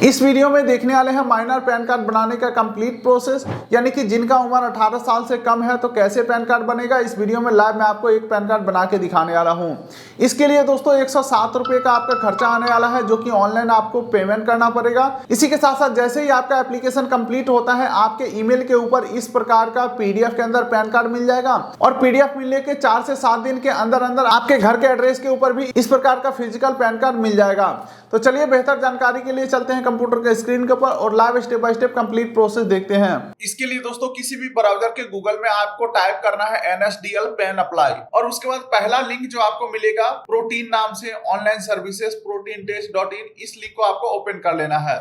इस वीडियो में देखने वाले हैं माइनर पैन कार्ड बनाने का कंप्लीट प्रोसेस, यानी कि जिनका उम्र 18 साल से कम है तो कैसे पैन कार्ड बनेगा। इस वीडियो में लाइव मैं आपको एक पैन कार्ड बना के दिखाने वाला हूं। इसके लिए दोस्तों 107 रुपये का आपका खर्चा आने वाला है, जो कि ऑनलाइन आपको पेमेंट करना पड़ेगा। इसी के साथ साथ जैसे ही आपका एप्लीकेशन कंप्लीट होता है, आपके ईमेल के ऊपर इस प्रकार का पीडीएफ के अंदर पैन कार्ड मिल जाएगा और पीडीएफ मिलने के 4 से 7 दिन के अंदर अंदर आपके घर के एड्रेस के ऊपर भी इस प्रकार का फिजिकल पैन कार्ड मिल जाएगा। तो चलिए बेहतर जानकारी के लिए चलते हैं कंप्यूटर के स्क्रीन के ऊपर और live step by step complete process देखते हैं। इसके लिए दोस्तों किसी भी ब्राउजर के गूगल में आपको टाइप करना है NSDL पैन अप्लाई, और उसके बाद पहला लिंक जो आपको मिलेगा प्रोटीन नाम से, ऑनलाइन सर्विसेज proteintest.in, इस लिंक को आपको ओपन कर लेना है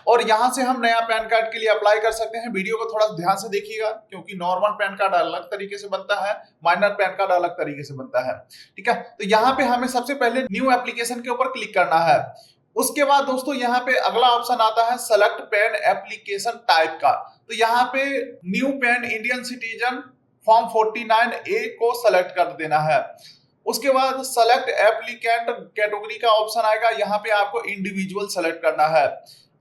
और यहां से हम नया पैन कार्ड के लिए अप्लाई कर सकते हैं। वीडियो को थोड़ा ध्यान से देखिएगा, क्योंकि नॉर्मल पैन कार्ड अलग तरीके से बनता है, माइनर पैन कार्ड अलग तरीके से बनता है। ठीक है, तो यहाँ पे हमें सबसे पहले न्यू एप्लीकेशन के ऊपर क्लिक करना है। उसके बाद दोस्तों यहाँ पे अगला ऑप्शन आता है सेलेक्ट पैन एप्लीकेशन टाइप का। तो यहाँ पे new pan Indian citizen form 49A को सेलेक्ट कर देना है। उसके बाद सेलेक्ट एप्लीकेंट कैटेगरी का ऑप्शन आएगा, यहाँ पे आपको इंडिविजुअल सेलेक्ट करना है।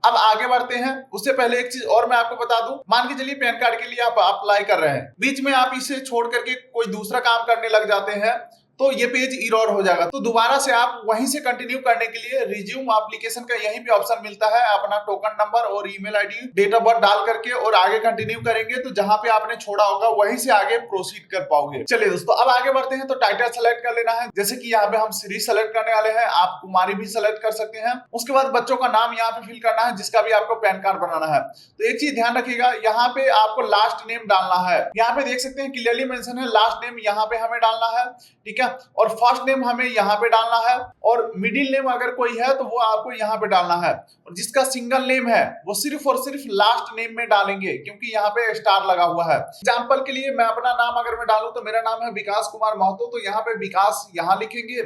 अब आगे बढ़ते हैं। उससे पहले एक चीज और मैं आपको बता दूं, मान के चलिए पैन कार्ड के लिए आप अप्लाई कर रहे हैं, बीच में आप इसे छोड़ करके कोई दूसरा काम करने लग जाते हैं तो ये पेज इरर हो जाएगा। तो दोबारा से आप वहीं से कंटिन्यू करने के लिए रिज्यूम एप्लीकेशन का यहीं पे ऑप्शन मिलता है। अपना टोकन नंबर और email ID, date of birth डाल करके और आगे कंटिन्यू करेंगे तो जहां पे आपने छोड़ा होगा वहीं से आगे प्रोसीड कर पाओगे। चलिए दोस्तों अब आगे बढ़ते हैं। तो टाइटल सेलेक्ट कर लेना है, जैसे कि यहाँ पे हम श्री सेलेक्ट करने वाले हैं, आप कुमारी भी सेलेक्ट कर सकते हैं। उसके बाद बच्चों का नाम यहाँ पे फिल करना है, जिसका भी आपको पैन कार्ड बनाना है। तो एक चीज ध्यान रखिएगा, यहाँ पे आपको लास्ट नेम डालना है। यहाँ पे देख सकते हैं क्लियरली मेंशन है, लास्ट नेम यहाँ पे हमें डालना है। ठीक है, और फर्स्ट नेम हमें यहाँ पे डालना है, और मिडिल नेम अगर कोई है तो वो आपको यहाँ पे डालना है। और जिसका सिंगल नेम है वो सिर्फ और सिर्फ लास्ट नेम में डालेंगे, क्योंकि यहाँ पे स्टार लगा हुआ है। एग्जाम्पल के लिए मैं अपना नाम अगर मैं डालूं तो मेरा नाम है विकास कुमार महतो, तो यहाँ पे विकास यहाँ लिखेंगे,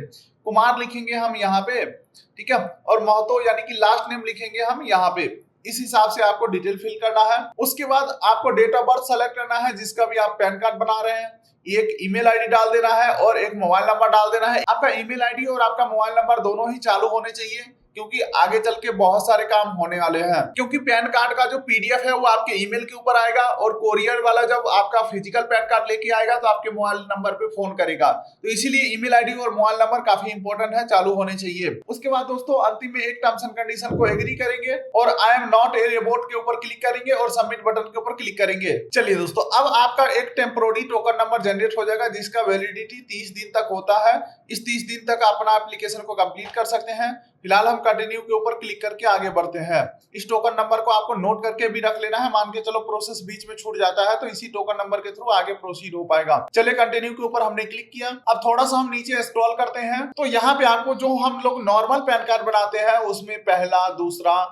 कुमार लिखेंगे हम यहाँ पे। ठीक है, और महतो यानी कि लास्ट नेम लिखेंगे हम यहाँ पे। इस हिसाब से आपको डिटेल फिल करना है। उसके बाद आपको डेट ऑफ बर्थ सेलेक्ट करना है, जिसका भी आप पैन कार्ड बना रहे हैं। एक ईमेल आईडी डाल देना है और एक मोबाइल नंबर डाल देना है। आपका ईमेल आईडी और आपका मोबाइल नंबर दोनों ही चालू होने चाहिए, क्योंकि आगे चल के बहुत सारे काम होने वाले हैं। क्योंकि पैन कार्ड का जो पीडीएफ है वो आपके ईमेल के ऊपर आएगा, और कोरियर वाला जब आपका फिजिकल पैन कार्ड लेके आएगा तो आपके मोबाइल नंबर पे फोन करेगा। तो इसीलिए ईमेल आईडी और मोबाइल नंबर काफी इंपॉर्टेंट है, चालू होने चाहिए। उसके बाद दोस्तों अंतिम में एक टर्म्स एंड कंडीशन को एग्री करेंगे और I am not a robot के ऊपर क्लिक करेंगे और सबमिट बटन के ऊपर क्लिक करेंगे। चलिए दोस्तों अब आपका एक टेम्पोररी टोकन नंबर जनरेट हो जाएगा, जिसका वैलिडिटी 30 दिन तक होता है। इस 30 दिन तक अपना एप्लीकेशन को कंप्लीट कर सकते हैं। फिलहाल हम कंटिन्यू के ऊपर क्लिक करके आगे बढ़ते हैं। इस टोकन नंबर को आपको नोट करके भी रख लेना है, मान के चलो प्रोसेस बीच में छूट जाता है तो इसी टोकन नंबर के थ्रू आगे प्रोसीड हो पाएगा। चलिए कंटिन्यू के ऊपर हमने क्लिक किया। अब थोड़ा सा हम नीचे स्क्रॉल करते हैं, तो यहाँ पे आपको जो हम लोग नॉर्मल पैन कार्ड बनाते हैं उसमें पहला, दूसरा,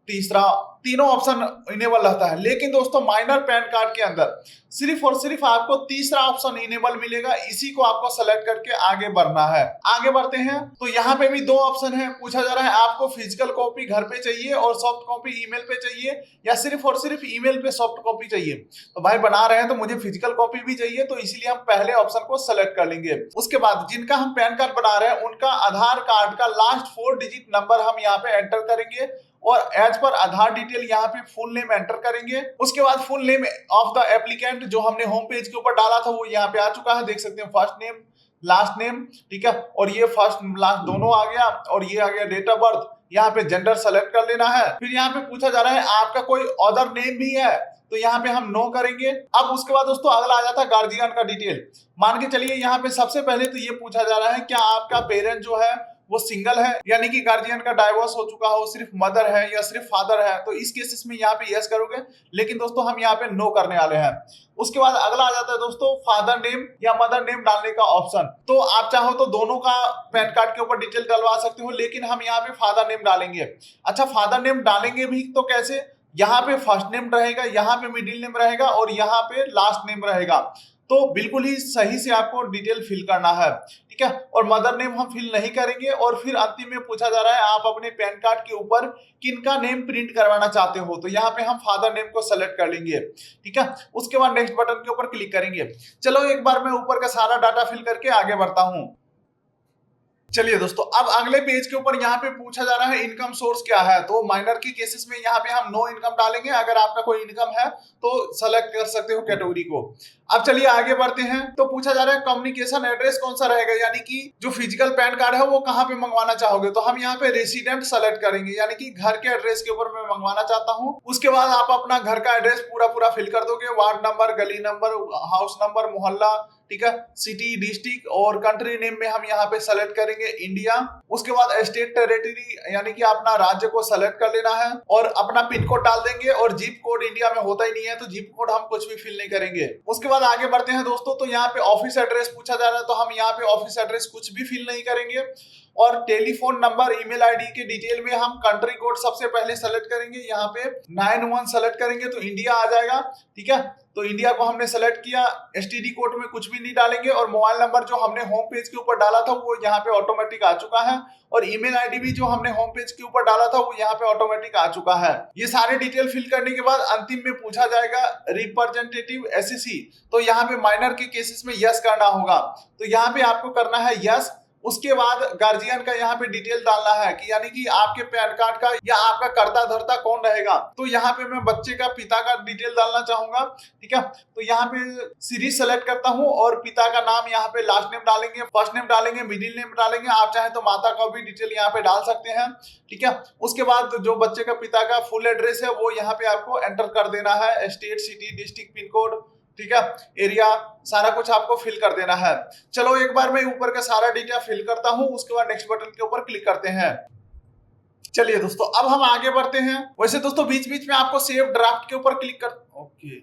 तीसरा, तीनों ऑप्शन इनेबल रहता है। लेकिन दोस्तों माइनर पैन कार्ड के अंदर सिर्फ और सिर्फ आपको तीसरा ऑप्शन इनेबल मिलेगा, इसी को आपको सेलेक्ट करके आगे बढ़ना है। आगे बढ़ते हैं तो यहाँ पे भी दो ऑप्शन है। पूछा जा रहा है आपको फिजिकल कॉपी घर पे चाहिए और सॉफ्ट कॉपी ईमेल पे चाहिए, या सिर्फ और सिर्फ ईमेल पे सॉफ्ट कॉपी चाहिए। तो भाई बना रहे हैं तो मुझे फिजिकल कॉपी भी चाहिए, तो इसीलिए हम पहले ऑप्शन को सेलेक्ट कर लेंगे। उसके बाद जिनका हम पैन कार्ड बना रहे हैं उनका आधार कार्ड का लास्ट 4 डिजिट नंबर हम यहाँ पे एंटर करेंगे और एज पर आधार डिटेल यहाँ पे फुल नेम एंटर करेंगे। उसके बाद full name of the applicant जो हमने होम पेज के ऊपर डाला था वो यहाँ पे आ चुका है, देख सकते हैं फर्स्ट नेम, लास्ट नेम। ठीक है, और ये फर्स्ट लास्ट दोनों आ गया, और ये आ गया डेट ऑफ बर्थ। यहाँ पे जेंडर सेलेक्ट कर लेना है। फिर यहाँ पे पूछा जा रहा है आपका कोई अदर नेम भी है, तो यहाँ पे हम नो करेंगे। अब उसके बाद दोस्तों अगला आ जाता है गार्जियन का डिटेल। मान के चलिए यहाँ पे सबसे पहले तो ये पूछा जा रहा है क्या आपका पेरेंट जो है वो सिंगल है, यानी कि गार्जियन का डाइवोर्स हो चुका हो, सिर्फ मदर है या सिर्फ फादर है। तो इस केसेस में यहाँ पे यस करोगे, लेकिन दोस्तों हम यहाँ पे नो करने वाले हैं। उसके बाद अगला आ जाता है दोस्तों फादर नेम या मदर नेम डालने का ऑप्शन। तो आप चाहो तो दोनों का पैन कार्ड के ऊपर डिटेल डलवा सकते हो, लेकिन हम यहाँ पे फादर नेम डालेंगे। अच्छा, फादर नेम डालेंगे भी तो कैसे, यहाँ पे फर्स्ट नेम रहेगा, यहाँ पे मिडिल नेम रहेगा और यहाँ पे लास्ट नेम रहेगा। तो बिल्कुल ही सही से आपको डिटेल फिल करना है। ठीक है, और मदर नेम हम फिल नहीं करेंगे। और फिर अंतिम में पूछा जा रहा है आप अपने पैन कार्ड के ऊपर किनका नेम प्रिंट करवाना चाहते हो, तो यहाँ पे हम फादर नेम को सेलेक्ट कर लेंगे। ठीक है, उसके बाद नेक्स्ट बटन के ऊपर क्लिक करेंगे। चलो एक बार मैं ऊपर का सारा डाटा फिल करके आगे बढ़ता हूँ। चलिए दोस्तों, अब अगले पेज के ऊपर यहाँ पे पूछा जा रहा है इनकम सोर्स क्या है। तो माइनर की केसेस में यहाँ पे हम नो इनकम डालेंगे। अगर आपका कोई इनकम है तो सेलेक्ट कर सकते हो कैटेगरी को। अब चलिए आगे बढ़ते हैं। तो पूछा जा रहा है कम्युनिकेशन एड्रेस कौन सा रहेगा, यानी कि जो फिजिकल पैन कार्ड है वो कहाँ पे मंगवाना चाहोगे। तो हम यहाँ पे रेसिडेंट सेलेक्ट करेंगे, यानी कि घर के एड्रेस के ऊपर मैं मंगवाना चाहता हूँ। उसके बाद आप अपना घर का एड्रेस पूरा फिल कर दोगे, वार्ड नंबर, गली नंबर, हाउस नंबर, मोहल्ला, ठीक है, सिटी, डिस्ट्रिक्ट और कंट्री नेम में हम यहाँ पे सेलेक्ट करेंगे इंडिया। उसके बाद स्टेट टेरिटरी यानी कि अपना राज्य को सेलेक्ट कर लेना है और अपना पिन कोड डाल देंगे। और जिप कोड इंडिया में होता ही नहीं है तो जिप कोड हम कुछ भी फिल नहीं करेंगे। उसके बाद आगे बढ़ते हैं दोस्तों। तो यहाँ पे ऑफिस एड्रेस पूछा जा रहा है, तो हम यहाँ पे ऑफिस एड्रेस कुछ भी फिल नहीं करेंगे। और टेलीफोन नंबर, ईमेल आईडी के डिटेल में हम कंट्री कोड सबसे पहले सेलेक्ट करेंगे। यहाँ पे 91 सेलेक्ट करेंगे तो इंडिया आ जाएगा, ठीक है। तो इंडिया को हमने सेलेक्ट किया। एसटीडी कोड में कुछ भी नहीं डालेंगे। और मोबाइल नंबर जो हमने होम पेज के ऊपर डाला था वो यहाँ पे ऑटोमेटिक आ चुका है। और ईमेल आईडी भी जो हमने होम पेज के ऊपर डाला था वो यहाँ पे ऑटोमेटिक आ चुका है। ये सारे डिटेल फिल करने के बाद अंतिम में पूछा जाएगा रिप्रेजेंटेटिव एसएससी। तो यहाँ पे माइनर के केसेस में यस करना होगा, तो यहाँ पे आपको करना है यस। उसके बाद गार्जियन का यहाँ पे डिटेल डालना है कि यानी कि आपके पैन कार्ड का या आपका कर्ता धर्ता कौन रहेगा। तो यहाँ पे मैं बच्चे का पिता का डिटेल डालना चाहूंगा, ठीक है। तो यहाँ पे सीरीज सेलेक्ट करता हूँ और पिता का नाम यहाँ पे लास्ट नेम डालेंगे, फर्स्ट नेम डालेंगे, मिडिल नेम डालेंगे। आप चाहे तो माता का भी डिटेल यहाँ पे डाल सकते हैं, ठीक है। उसके बाद जो बच्चे का पिता का फुल एड्रेस है वो यहाँ पे आपको एंटर कर देना है, state, city, district, pin code, ठीक है, एरिया, सारा कुछ आपको फिल कर देना है। चलो एक बार मैं ऊपर का सारा डेटा फिल करता हूं, उसके बाद नेक्स्ट बटन के ऊपर क्लिक करते हैं। चलिए दोस्तों, अब हम आगे बढ़ते हैं। वैसे दोस्तों बीच बीच में आपको सेव ड्राफ्ट के ऊपर क्लिक कर, ओके,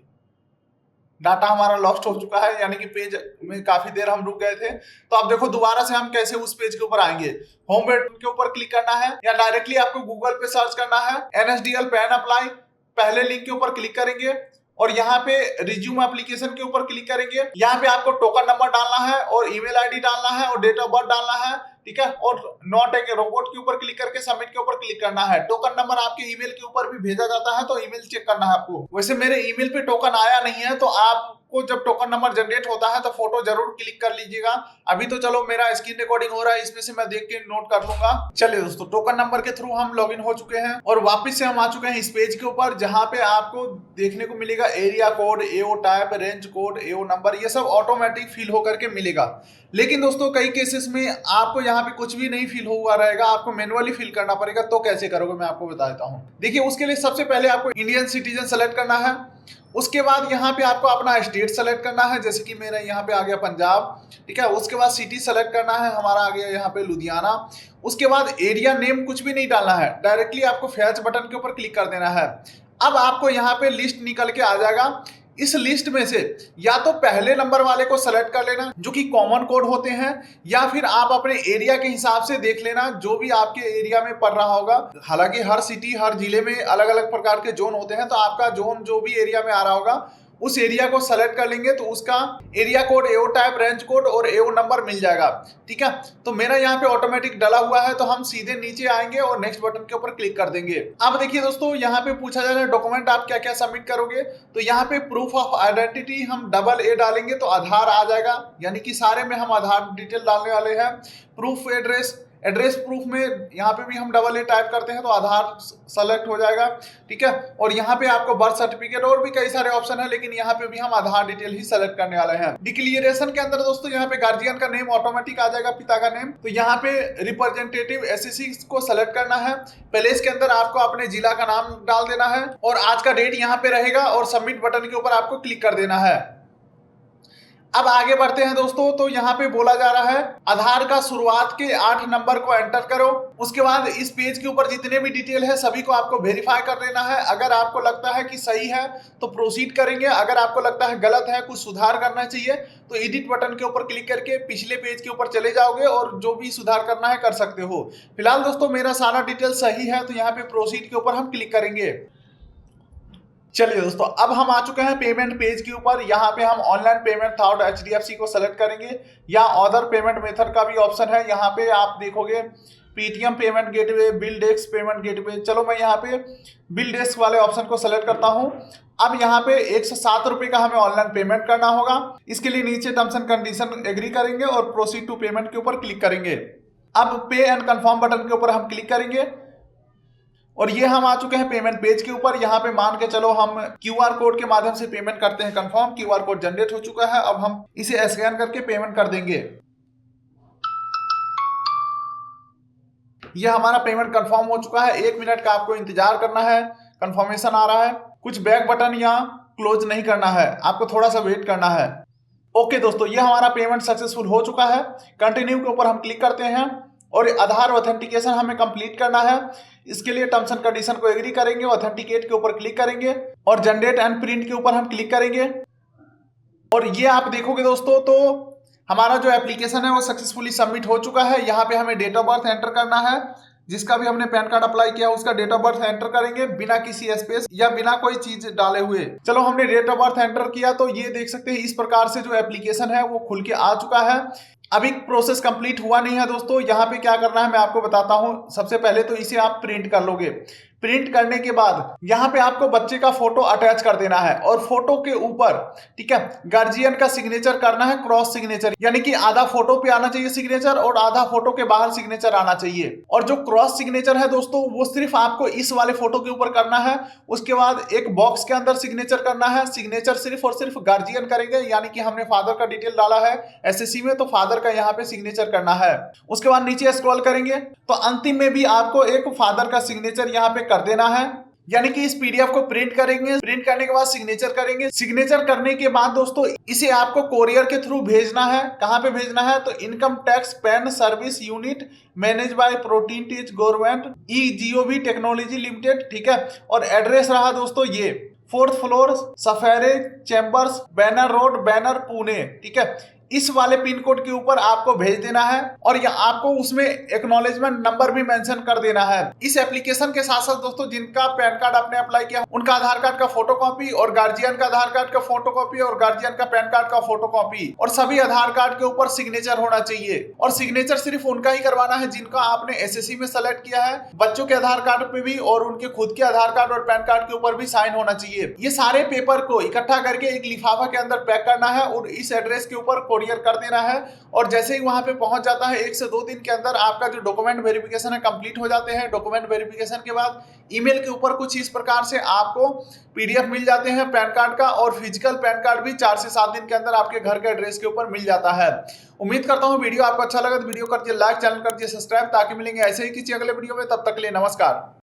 डाटा हमारा लॉस्ट हो चुका है, यानी कि पेज में काफी देर हम रुक गए थे। तो आप देखो दोबारा से हम कैसे उस पेज के ऊपर आएंगे। होम बटन के ऊपर क्लिक करना है या डायरेक्टली आपको गूगल पे सर्च करना है एनएसडीएल पैन अप्लाई। पहले लिंक के ऊपर क्लिक करेंगे और यहाँ पे रिज्यूम एप्लीकेशन के ऊपर क्लिक करेंगे। यहाँ पे आपको टोकन नंबर डालना है और ईमेल आईडी डालना है और डेट ऑफ बर्थ डालना है, ठीक है। और नॉट ए रोबोट के ऊपर क्लिक करके सबमिट के ऊपर क्लिक करना है। टोकन नंबर आपके ईमेल के ऊपर भी भेजा जाता है तो ईमेल चेक करना है आपको। वैसे मेरे ईमेल पे टोकन आया नहीं है, तो आपको जब टोकन नंबर जनरेट होता है तो फोटो जरूर क्लिक कर लीजिएगा। अभी तो चलो मेरा स्क्रीन रिकॉर्डिंग हो रहा है, इसमें से मैं देख के नोट कर लूंगा। चलिए दोस्तों, टोकन नंबर के थ्रू हम लॉगिन हो चुके हैं और वापस से हम आ चुके हैं इस पेज के ऊपर, जहां पे आपको देखने को मिलेगा एरिया कोड, एओ टाइप, रेंज कोड, एओ नंबर, ये सब ऑटोमेटिक फिल होकर के मिलेगा। लेकिन दोस्तों कई केसेस में आपको यहाँ पे कुछ भी नहीं फिल हुआ रहेगा, आपको मैनुअली फिल करना पड़ेगा। तो कैसे करोगे मैं आपको बता देता हूँ। देखिए उसके लिए सबसे पहले आपको इंडियन सिटीजन सेलेक्ट करना है। उसके बाद यहाँ पे आपको अपना स्टेट सेलेक्ट करना है, जैसे कि मेरा यहाँ पे आ गया पंजाब, ठीक है। उसके बाद सिटी सेलेक्ट करना है, हमारा आ गया यहाँ पे लुधियाना। उसके बाद एरिया नेम कुछ भी नहीं डालना है, डायरेक्टली आपको फैच बटन के ऊपर क्लिक कर देना है। अब आपको यहाँ पे लिस्ट निकल के आ जाएगा। इस लिस्ट में से या तो पहले नंबर वाले को सेलेक्ट कर लेना जो कि कॉमन कोड होते हैं, या फिर आप अपने एरिया के हिसाब से देख लेना जो भी आपके एरिया में पड़ रहा होगा। हालांकि हर सिटी, हर जिले में अलग अलग प्रकार के जोन होते हैं, तो आपका जोन जो भी एरिया में आ रहा होगा उस एरिया को सेलेक्ट कर लेंगे तो उसका एरिया कोड, एओ टाइप, रेंज कोड और एओ नंबर मिल जाएगा, ठीक है। तो मेरा यहाँ पे ऑटोमेटिक डला हुआ है, तो हम सीधे नीचे आएंगे और नेक्स्ट बटन के ऊपर क्लिक कर देंगे। अब देखिए दोस्तों, यहाँ पे पूछा जा रहा है डॉक्यूमेंट आप क्या क्या सबमिट करोगे। तो यहाँ पे प्रूफ ऑफ आइडेंटिटी हम डबल ए डालेंगे तो आधार आ जाएगा, यानी कि सारे में हम आधार डिटेल डालने वाले हैं। प्रूफ एड्रेस प्रूफ में यहाँ पे भी हम डबल ए टाइप करते हैं तो आधार सेलेक्ट हो जाएगा, ठीक है। और यहाँ पे आपको बर्थ सर्टिफिकेट और भी कई सारे ऑप्शन है, लेकिन यहाँ पे भी हम आधार डिटेल ही सेलेक्ट करने वाले हैं। डिक्लेरेशन के अंदर दोस्तों यहाँ पे गार्जियन का नेम ऑटोमेटिक आ जाएगा, पिता का नेम। तो यहाँ पे रिप्रेजेंटेटिव एसएससी को सेलेक्ट करना है। प्लेस के अंदर आपको अपने जिला का नाम डाल देना है और आज का डेट यहाँ पे रहेगा और सबमिट बटन के ऊपर आपको क्लिक कर देना है। अब आगे बढ़ते हैं दोस्तों। तो यहाँ पे बोला जा रहा है आधार का शुरुआत के 8 नंबर को एंटर करो। उसके बाद इस पेज के ऊपर जितने भी डिटेल है सभी को आपको वेरीफाई कर देना है। अगर आपको लगता है कि सही है तो प्रोसीड करेंगे, अगर आपको लगता है गलत है, कुछ सुधार करना चाहिए, तो एडिट बटन के ऊपर क्लिक करके पिछले पेज के ऊपर चले जाओगे और जो भी सुधार करना है कर सकते हो। फिलहाल दोस्तों मेरा सारा डिटेल सही है, तो यहाँ पे प्रोसीड के ऊपर हम क्लिक करेंगे। चलिए दोस्तों, अब हम आ चुके हैं पेमेंट पेज के ऊपर। यहाँ पे हम ऑनलाइन पेमेंट थ्रू एचडीएफसी को सेलेक्ट करेंगे या अदर पेमेंट मेथड का भी ऑप्शन है। यहाँ पे आप देखोगे Paytm payment gateway, bill desk payment gateway. चलो मैं यहाँ पे बिल डेस्क वाले ऑप्शन को सेलेक्ट करता हूँ। अब यहाँ पे 107 रुपये का हमें ऑनलाइन पेमेंट करना होगा। इसके लिए नीचे टर्म्स एंड कंडीशन एग्री करेंगे और प्रोसीड टू पेमेंट के ऊपर क्लिक करेंगे। अब पे एंड कंफर्म बटन के ऊपर हम क्लिक करेंगे और ये हम आ चुके हैं पेमेंट पेज के ऊपर। यहाँ पे मान के चलो हम क्यूआर कोड के माध्यम से पेमेंट करते हैं कंफर्म। क्यूआर कोड जनरेट हो चुका है, अब हम इसे स्कैन करके पेमेंट कर देंगे। ये हमारा पेमेंट कंफर्म हो चुका है। 1 मिनट का आपको इंतजार करना है, कंफर्मेशन आ रहा है। कुछ बैक बटन या क्लोज नहीं करना है, आपको थोड़ा सा वेट करना है। ओके दोस्तों, ये हमारा पेमेंट सक्सेसफुल हो चुका है। कंटिन्यू के ऊपर हम क्लिक करते हैं और आधार ऑथेंटिकेशन हमें कंप्लीट करना है। इसके लिए टर्म्स एंड कंडीशन को एग्री करेंगे, ऑथेंटिकेट के ऊपर क्लिक करेंगे और जनरेट एंड प्रिंट के ऊपर हम क्लिक करेंगे। और ये आप देखोगे दोस्तों तो हमारा जो एप्लीकेशन है वो सक्सेसफुली सबमिट हो चुका है। यहाँ पे हमें डेट ऑफ बर्थ एंटर करना है, जिसका भी हमने पैन कार्ड अप्लाई किया उसका डेट ऑफ बर्थ एंटर करेंगे बिना किसी स्पेस या बिना कोई चीज डाले हुए। चलो हमने डेट ऑफ बर्थ एंटर किया तो ये देख सकते हैं इस प्रकार से जो एप्लीकेशन है वो खुल के आ चुका है। अभी प्रोसेस कंप्लीट हुआ नहीं है दोस्तों। यहाँ पे क्या करना है मैं आपको बताता हूँ। सबसे पहले तो इसे आप प्रिंट कर लोगे। प्रिंट करने के बाद यहाँ पे आपको बच्चे का फोटो अटैच कर देना है और फोटो के ऊपर, ठीक है, गार्जियन का सिग्नेचर करना है, क्रॉस सिग्नेचर, यानी कि आधा फोटो पे आना चाहिए सिग्नेचर और आधा फोटो के बाहर सिग्नेचर आना चाहिए। और जो क्रॉस सिग्नेचर है दोस्तों वो सिर्फ आपको इस वाले फोटो के ऊपर करना है। उसके बाद एक बॉक्स के अंदर सिग्नेचर करना है। सिग्नेचर सिर्फ और सिर्फ गार्जियन करेंगे, यानी कि हमने फादर का डिटेल डाला है एसएससी में तो फादर का यहाँ पे सिग्नेचर करना है। उसके बाद नीचे स्क्रॉल करेंगे तो अंतिम में भी आपको एक फादर का सिग्नेचर यहाँ पे कर देना है, यानी कि इस पीडीएफ को प्रिंट करेंगे। प्रिंट करने के बाद सिग्नेचर करेंगे। सिग्नेचर करने के बाद दोस्तों इसे आपको कोरियर के थ्रू भेजना है। कहां पे भेजना है तो income tax PAN service unit manage by Protean tech government eGov technology limited, ठीक है। और एड्रेस रहा दोस्तों ये 4th floor Sapphire Chambers Baner road Baner Pune, ठीक है। इस वाले पिन कोड के ऊपर आपको भेज देना है और या आपको उसमें एक्नॉलेजमेंट नंबर भी मेंशन कर देना है। इस एप्लीकेशन के साथ साथ दोस्तों जिनका पैन कार्ड आपने अप्लाई किया उनका आधार कार्ड का फोटोकॉपी और गार्जियन का आधार कार्ड का फोटोकॉपी और गार्जियन का पैन कार्ड का फोटोकॉपी और सभी आधार कार्ड के ऊपर सिग्नेचर होना चाहिए। और सिग्नेचर सिर्फ उनका ही करवाना है जिनका आपने एसएससी में सेलेक्ट किया है। बच्चों के आधार कार्ड पे भी और उनके खुद के आधार कार्ड और पैन कार्ड के ऊपर भी साइन होना चाहिए। ये सारे पेपर को इकट्ठा करके एक लिफाफा के अंदर पैक करना है और इस एड्रेस के ऊपर कोरियर कर देना है। और जैसे ही वहां पे पहुंच जाता है 1 से 2 दिन के अंदर आपका जो डॉक्यूमेंट वेरिफिकेशन है कंप्लीट हो जाते हैं। डॉक्यूमेंट वेरिफिकेशन के बाद ईमेल के ऊपर कुछ इस प्रकार से आपको पीडीएफ मिल जाते हैं पैन कार्ड का, और फिजिकल पैन कार्ड भी 4 से 7 दिन के अंदर आपके घर के एड्रेस के ऊपर मिल जाता है। उम्मीद करता हूं वीडियो आपको अच्छा लगा तो वीडियो कर दिए लाइक, चैनल कर दिए सब्सक्राइब, ताकि मिलेंगे ऐसे ही किसी अगले वीडियो में। तब तक के लिए नमस्कार।